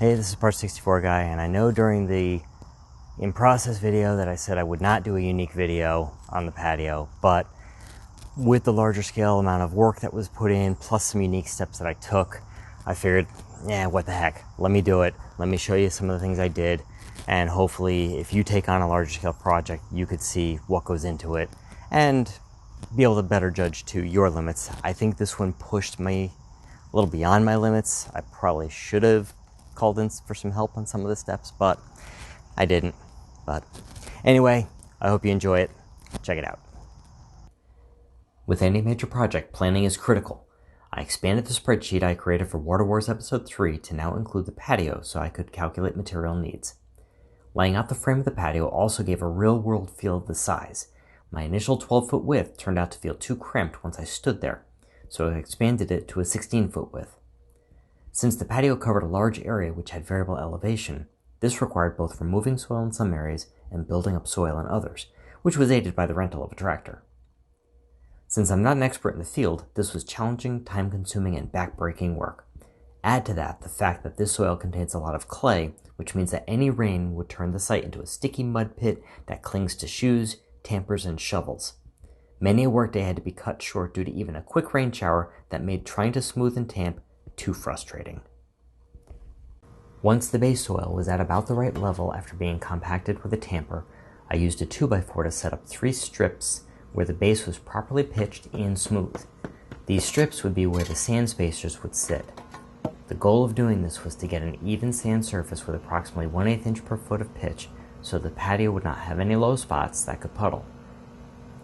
Hey, this is Part 64 Guy, and I know during the in-process video that I said I would not do a unique video on the patio, but with the larger scale amount of work that was put in, plus some unique steps that I took, I figured, what the heck, let me do it. Let me show you some of the things I did, and hopefully if you take on a larger scale project, you could see what goes into it, and be able to better judge to your limits. I think this one pushed me a little beyond my limits. I probably should have called in for some help on some of the steps, but I didn't. But anyway, I hope you enjoy it. Check it out. With any major project, planning is critical. I expanded the spreadsheet I created for Water Wars Episode 3 to now include the patio so I could calculate material needs. Laying out the frame of the patio also gave a real-world feel of the size. My initial 12-foot width turned out to feel too cramped once I stood there, so I expanded it to a 16-foot width. Since the patio covered a large area which had variable elevation, this required both removing soil in some areas and building up soil in others, which was aided by the rental of a tractor. Since I'm not an expert in the field, this was challenging, time-consuming, and back-breaking work. Add to that the fact that this soil contains a lot of clay, which means that any rain would turn the site into a sticky mud pit that clings to shoes, tampers, and shovels. Many a workday had to be cut short due to even a quick rain shower that made trying to smooth and tamp too frustrating. Once the base soil was at about the right level after being compacted with a tamper, I used a 2x4 to set up 3 strips where the base was properly pitched and smooth. These strips would be where the sand spacers would sit. The goal of doing this was to get an even sand surface with approximately 1/8 inch per foot of pitch so the patio would not have any low spots that could puddle.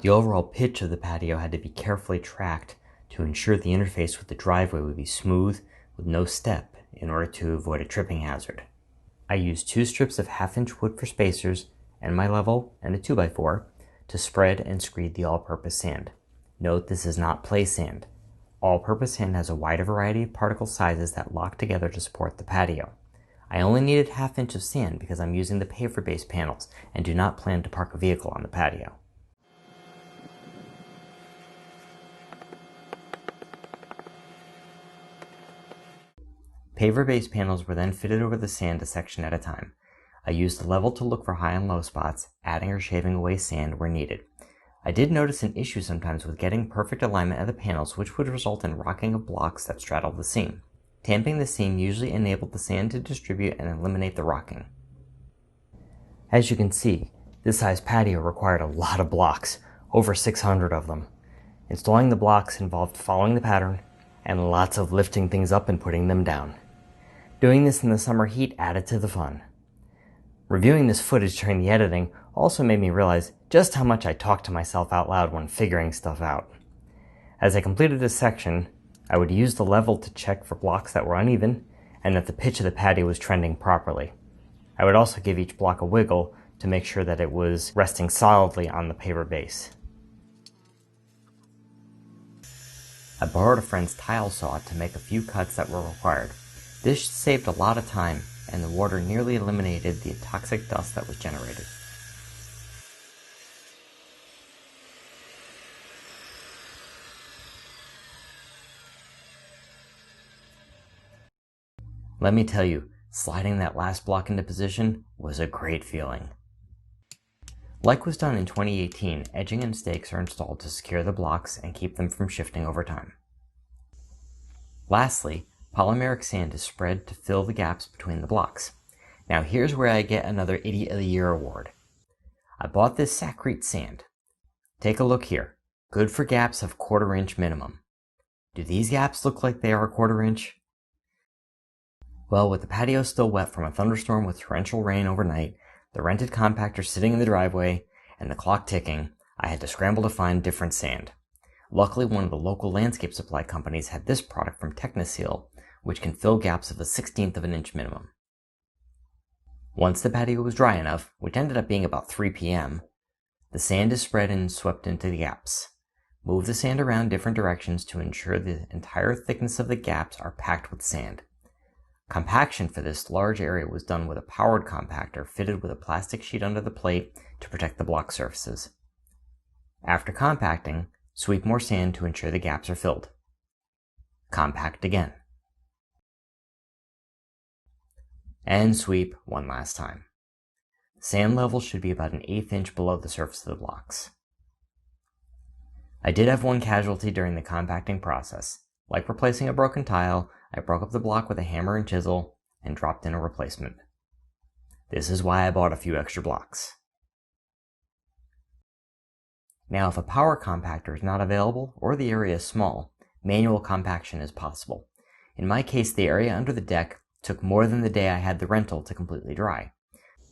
The overall pitch of the patio had to be carefully tracked to ensure the interface with the driveway would be smooth with no step in order to avoid a tripping hazard. I used 2 strips of 1/2 inch wood for spacers and my level and a 2x4 to spread and screed the all-purpose sand. Note this is not play sand. All-purpose sand has a wider variety of particle sizes that lock together to support the patio. I only needed 1/2 inch of sand because I'm using the paver base panels and do not plan to park a vehicle on the patio. Paver base panels were then fitted over the sand a section at a time. I used the level to look for high and low spots, adding or shaving away sand where needed. I did notice an issue sometimes with getting perfect alignment of the panels, which would result in rocking of blocks that straddled the seam. Tamping the seam usually enabled the sand to distribute and eliminate the rocking. As you can see, this size patio required a lot of blocks, over 600 of them. Installing the blocks involved following the pattern and lots of lifting things up and putting them down. Doing this in the summer heat added to the fun. Reviewing this footage during the editing also made me realize just how much I talked to myself out loud when figuring stuff out. As I completed this section, I would use the level to check for blocks that were uneven and that the pitch of the patio was trending properly. I would also give each block a wiggle to make sure that it was resting solidly on the paver base. I borrowed a friend's tile saw to make a few cuts that were required. This saved a lot of time, and the water nearly eliminated the toxic dust that was generated. Let me tell you, sliding that last block into position was a great feeling. Like was done in 2018, edging and stakes are installed to secure the blocks and keep them from shifting over time. Lastly, polymeric sand is spread to fill the gaps between the blocks. Now here's where I get another Idiot of the Year award. I bought this Sakrete sand. Take a look here. Good for gaps of 1/4 inch minimum. Do these gaps look like they are 1/4 inch? Well, with the patio still wet from a thunderstorm with torrential rain overnight, the rented compactor sitting in the driveway, and the clock ticking, I had to scramble to find different sand. Luckily, one of the local landscape supply companies had this product from Techniseal, which can fill gaps of a 1/16 of an inch minimum. Once the patio was dry enough, which ended up being about 3 p.m., the sand is spread and swept into the gaps. Move the sand around different directions to ensure the entire thickness of the gaps are packed with sand. Compaction for this large area was done with a powered compactor fitted with a plastic sheet under the plate to protect the block surfaces. After compacting, sweep more sand to ensure the gaps are filled. Compact again. and sweep one last time. The sand level should be about an 1/8 inch below the surface of the blocks. I did have one casualty during the compacting process. Like replacing a broken tile, I broke up the block with a hammer and chisel and dropped in a replacement. This is why I bought a few extra blocks. Now, if a power compactor is not available or the area is small, manual compaction is possible. In my case, the area under the deck took more than the day I had the rental to completely dry.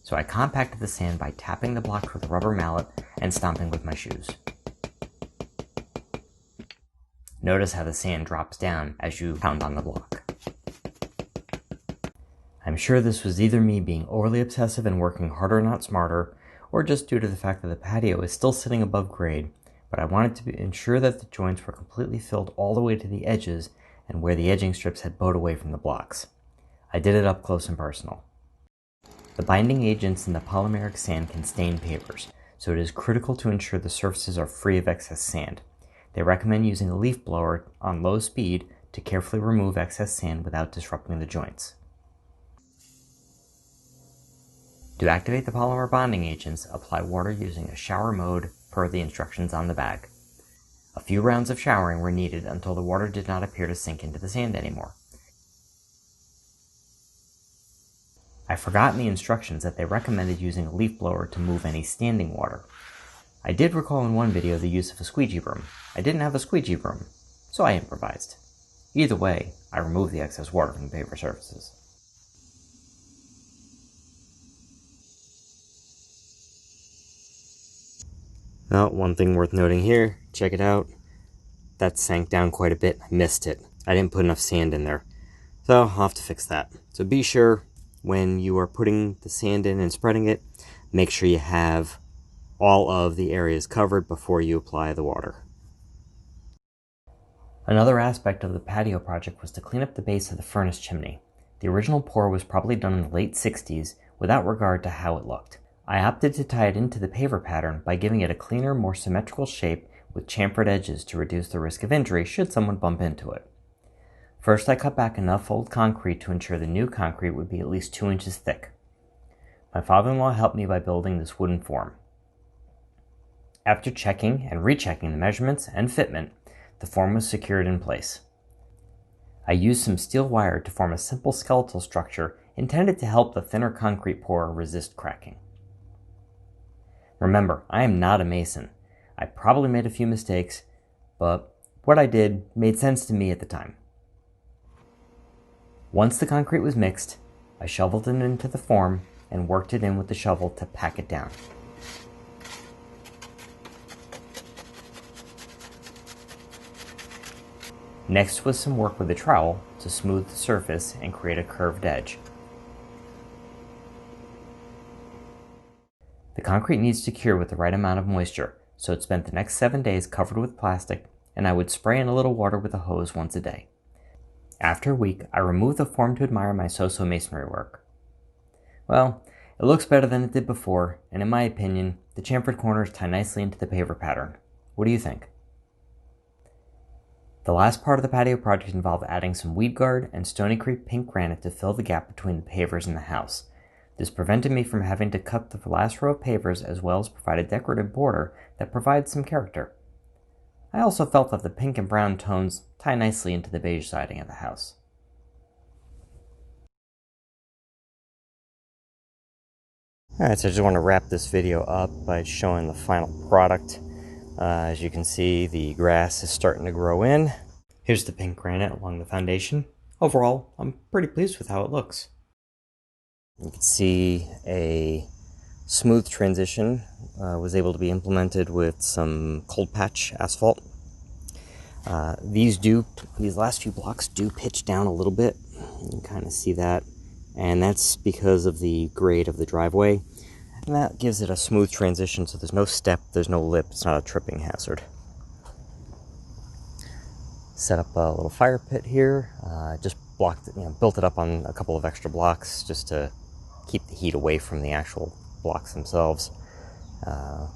So I compacted the sand by tapping the blocks with a rubber mallet and stomping with my shoes. Notice how the sand drops down as you pound on the block. I'm sure this was either me being overly obsessive and working harder, not smarter, or just due to the fact that the patio is still sitting above grade, but I wanted to ensure that the joints were completely filled all the way to the edges and where the edging strips had bowed away from the blocks. I did it up close and personal. The binding agents in the polymeric sand can stain pavers, so it is critical to ensure the surfaces are free of excess sand. They recommend using a leaf blower on low speed to carefully remove excess sand without disrupting the joints. To activate the polymer bonding agents, apply water using a shower mode per the instructions on the bag. A few rounds of showering were needed until the water did not appear to sink into the sand anymore. I forgot in the instructions that they recommended using a leaf blower to move any standing water. I did recall in one video the use of a squeegee broom. I didn't have a squeegee broom, so I improvised. Either way, I removed the excess water from the paver surfaces. Now, one thing worth noting here, check it out. That sank down quite a bit. I missed it. I didn't put enough sand in there. So I'll have to fix that. So be sure when you are putting the sand in and spreading it, make sure you have all of the areas covered before you apply the water. Another aspect of the patio project was to clean up the base of the furnace chimney. The original pour was probably done in the late 60s without regard to how it looked. I opted to tie it into the paver pattern by giving it a cleaner, more symmetrical shape with chamfered edges to reduce the risk of injury should someone bump into it. First, I cut back enough old concrete to ensure the new concrete would be at least 2 inches thick. My father-in-law helped me by building this wooden form. After checking and rechecking the measurements and fitment, the form was secured in place. I used some steel wire to form a simple skeletal structure intended to help the thinner concrete pour resist cracking. Remember, I am not a mason. I probably made a few mistakes, but what I did made sense to me at the time. Once the concrete was mixed, I shoveled it into the form and worked it in with the shovel to pack it down. Next was some work with a trowel to smooth the surface and create a curved edge. The concrete needs to cure with the right amount of moisture, so it spent the next 7 days covered with plastic, and I would spray in a little water with a hose once a day. After a week, I removed the form to admire my so-so masonry work. Well, it looks better than it did before, and in my opinion, the chamfered corners tie nicely into the paver pattern. What do you think? The last part of the patio project involved adding some weed guard and Stony Creek pink granite to fill the gap between the pavers and the house. This prevented me from having to cut the last row of pavers as well as provide a decorative border that provides some character. I also felt that the pink and brown tones tie nicely into the beige siding of the house. Alright, so I just want to wrap this video up by showing the final product. As you can see, the grass is starting to grow in. Here's the pink granite along the foundation. Overall, I'm pretty pleased with how it looks. You can see a smooth transition was able to be implemented with some cold patch asphalt. These last few blocks do pitch down a little bit. You can kind of see that. And that's because of the grade of the driveway. And that gives it a smooth transition, so there's no step, there's no lip, it's not a tripping hazard. Set up a little fire pit here. Just built it up on a couple of extra blocks just to keep the heat away from the actual blocks themselves.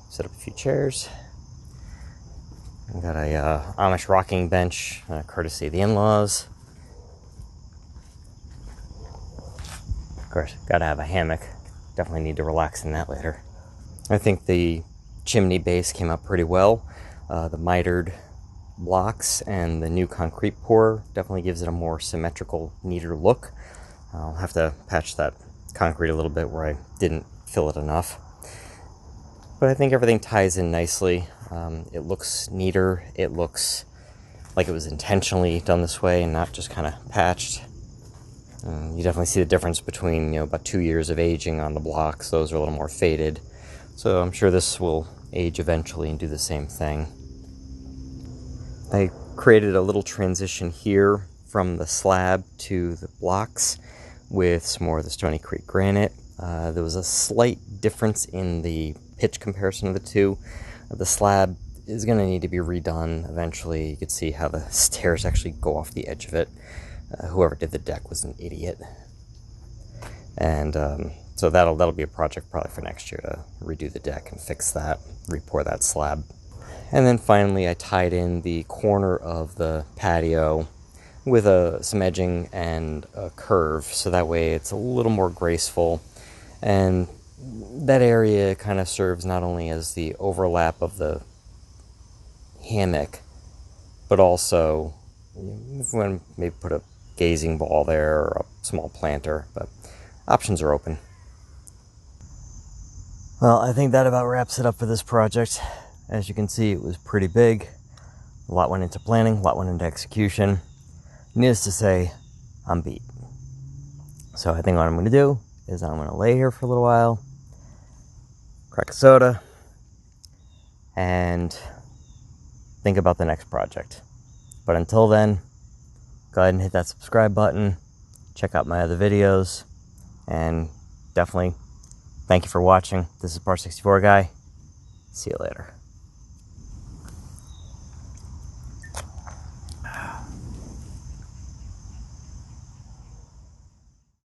Set up a few chairs. I've got a Amish rocking bench, courtesy of the in-laws. course, gotta have a hammock. Definitely need to relax in that later. I think the chimney base came out pretty well. The mitered blocks and the new concrete pour definitely gives it a more symmetrical, neater look. I'll have to patch that concrete a little bit where I didn't fill it enough. But I think everything ties in nicely. It looks neater. It looks like it was intentionally done this way and not just kind of patched. You definitely see the difference between, about 2 years of aging on the blocks. Those are a little more faded. So I'm sure this will age eventually and do the same thing. I created a little transition here from the slab to the blocks with some more of the Stony Creek granite. There was a slight difference in the pitch comparison of the two. The slab is going to need to be redone eventually. You can see how the stairs actually go off the edge of it. Whoever did the deck was an idiot. And so that'll be a project probably for next year to redo the deck and fix that, re-pour that slab. And then finally I tied in the corner of the patio with some edging and a curve, so that way it's a little more graceful. And that area kind of serves not only as the overlap of the hammock, but also if you want to maybe put a gazing ball there or a small planter, but options are open. Well, I think that about wraps it up for this project. As you can see, it was pretty big. A lot went into planning, a lot went into execution. Needless to say, I'm beat. So I think what I'm going to do is I'm going to lay here for a little while, crack a soda, and think about the next project. But until then, go ahead and hit that subscribe button, check out my other videos, and definitely thank you for watching. This is Part 64 Guy. See you later.